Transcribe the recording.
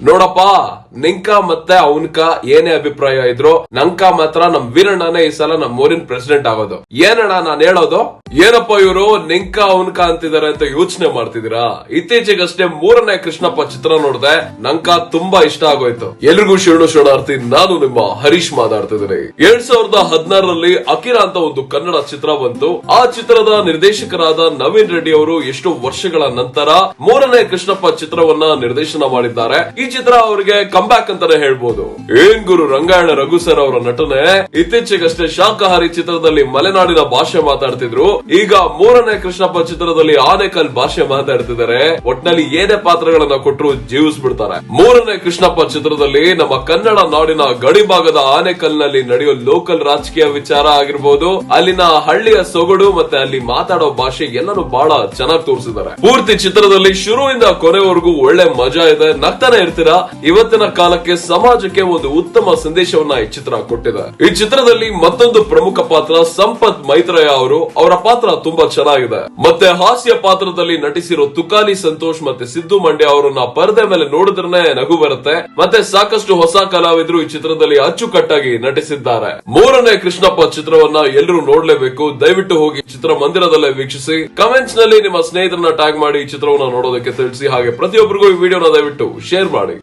ನೋಡಪ್ಪ, ನಿಂಕ ಮತ್ತೆ ಅವನ್ಕ ಏನೇ ಅಭಿಪ್ರಾಯ ಇದ್ರು ನಂಕ ಮಾತ್ರ ನಮ್ ವೀರಣ್ಣನೇ ಈ ಸಲ ನಮ್ ಊರಿನ ಪ್ರೆಸಿಡೆಂಟ್ ಆಗೋದು. ಏನಣ್ಣ ನಾನ್ ಹೇಳೋದು? ಏನಪ್ಪ ಇವರು ನಿಂಕ ಅವನ್ಕ ಅಂತಿದಾರೆ ಅಂತ ಯೋಚನೆ ಮಾಡ್ತಿದ್ದೀರಾ? ಇತ್ತೀಚೆಗಷ್ಟೇ 3ನೇ ಕೃಷ್ಣಪ್ಪ ಚಿತ್ರ ನೋಡಿದೆ, ನಂಕ ತುಂಬಾ ಇಷ್ಟ ಆಗೋಯ್ತು. ಎಲ್ರಿಗೂ ಶರಣಾರ್ಥಿ. ನಾನು ನಿಮ್ಮ ಹರೀಶ್ ಮಾತಾಡ್ತಿದ್ದೀನಿ. 2016ರಲ್ಲಿ ಅಕಿರಾ ಅಂತ ಒಂದು ಕನ್ನಡ ಚಿತ್ರ ಬಂತು. ಆ ಚಿತ್ರದ ನಿರ್ದೇಶಕರಾದ ನವೀನ್ ರೆಡ್ಡಿ ಅವರು ಎಷ್ಟು ವರ್ಷಗಳ ನಂತರ 3ನೇ ಕೃಷ್ಣಪ್ಪ ಚಿತ್ರವನ್ನ ನಿರ್ದೇಶನ ಮಾಡಿದ್ದಾರೆ. ಈ ಚಿತ್ರ ಅವರಿಗೆ ಕಂಬ್ಯಾಕ್ ಅಂತಾನೆ ಹೇಳ್ಬೋದು. ಏನ್ ಗುರು ರಂಗಾಯಣ ರಘು ಸರ್ ಅವರ ನಟನೆ. ಇತ್ತೀಚೆಗಷ್ಟೇ ಶಾಕಾಹಾರಿ ಚಿತ್ರದಲ್ಲಿ ಮಲೆನಾಡಿನ ಭಾಷೆ ಮಾತಾಡ್ತಿದ್ರು. ಈಗ 3ನೇ ಕೃಷ್ಣಪ್ಪ ಚಿತ್ರದಲ್ಲಿ ಆನೆಕಲ್ ಭಾಷೆ ಮಾತಾಡ್ತಿದ್ದಾರೆ. ಒಟ್ನಲ್ಲಿ ಏನೇ ಪಾತ್ರಗಳನ್ನ ಕೊಟ್ಟರು ಜೀವಿಸ್ಬಿಡ್ತಾರೆ. 3ನೇ ಕೃಷ್ಣಪ್ಪ ಚಿತ್ರದಲ್ಲಿ ನಮ್ಮ ಕನ್ನಡ ನಾಡಿನ ಗಡಿ ಭಾಗದ ಆನೆಕಲ್ನಲ್ಲಿ ನಡೆಯೋ ಲೋಕಲ್ ರಾಜಕೀಯ ವಿಚಾರ ಆಗಿರ್ಬೋದು, ಅಲ್ಲಿನ ಹಳ್ಳಿಯ ಸೊಗಡು ಮತ್ತೆ ಅಲ್ಲಿ ಮಾತಾಡೋ ಭಾಷೆ ಎಲ್ಲರೂ ಬಹಳ ಚೆನ್ನಾಗಿ ತೋರಿಸಿದ್ದಾರೆ. ಪೂರ್ತಿ ಚಿತ್ರದಲ್ಲಿ ಶುರುವಿಂದ ಕೊನೆವರೆಗೂ ಒಳ್ಳೆ ಮಜಾ ಇದೆ, ನಗ್ತಾನೆ ಇರ್ತೀರಾ. ಇವತ್ತಿನ ಕಾಲಕ್ಕೆ ಸಮಾಜಕ್ಕೆ ಒಂದು ಉತ್ತಮ ಸಂದೇಶವನ್ನ ಈ ಚಿತ್ರ ಕೊಟ್ಟಿದೆ. ಈ ಚಿತ್ರದಲ್ಲಿ ಮತ್ತೊಂದು ಪ್ರಮುಖ ಪಾತ್ರ ಸಂಪತ್ ಮೈತ್ರಯ್ಯ ಅವರು. ಅವರ ಪಾತ್ರ ತುಂಬಾ ಚೆನ್ನಾಗಿದೆ. ಮತ್ತೆ ಹಾಸ್ಯ ಪಾತ್ರದಲ್ಲಿ ನಟಿಸಿರೋ ತುಕಾಲಿ ಸಂತೋಷ್ ಮತ್ತೆ ಸಿದ್ದು ಮಂಡ್ಯ ಅವರನ್ನ ಪರದೆ ಮೇಲೆ ನೋಡಿದ್ರೆ ನಗು ಬರುತ್ತೆ. ಮತ್ತೆ ಸಾಕಷ್ಟು ಹೊಸ ಕಲಾವಿದರು ಈ ಚಿತ್ರದಲ್ಲಿ ಅಚ್ಚುಕಟ್ಟಾಗಿ ನಟಿಸಿದ್ದಾರೆ. 3ನೇ ಕೃಷ್ಣಪ್ಪ ಚಿತ್ರವನ್ನ ಎಲ್ಲರೂ ನೋಡ್ಲೇಬೇಕು. ದಯವಿಟ್ಟು ಹೋಗಿ ಚಿತ್ರಮಂದಿರದಲ್ಲೇ ವೀಕ್ಷಿಸಿ. ಕಮೆಂಟ್ಸ್ ನಲ್ಲಿ ನಿಮ್ಮ ಸ್ನೇಹಿತರನ್ನ ಟ್ಯಾಗ್ ಮಾಡಿ ಈ ಚಿತ್ರವನ್ನ ನೋಡೋದಕ್ಕೆ ತಿಳಿಸಿ. ಹಾಗೆ ಪ್ರತಿಯೊಬ್ಬರಿಗೂ ಈ ವಿಡಿಯೋನ ದಯವಿಟ್ಟು ಶೇರ್ ಮಾಡಿ.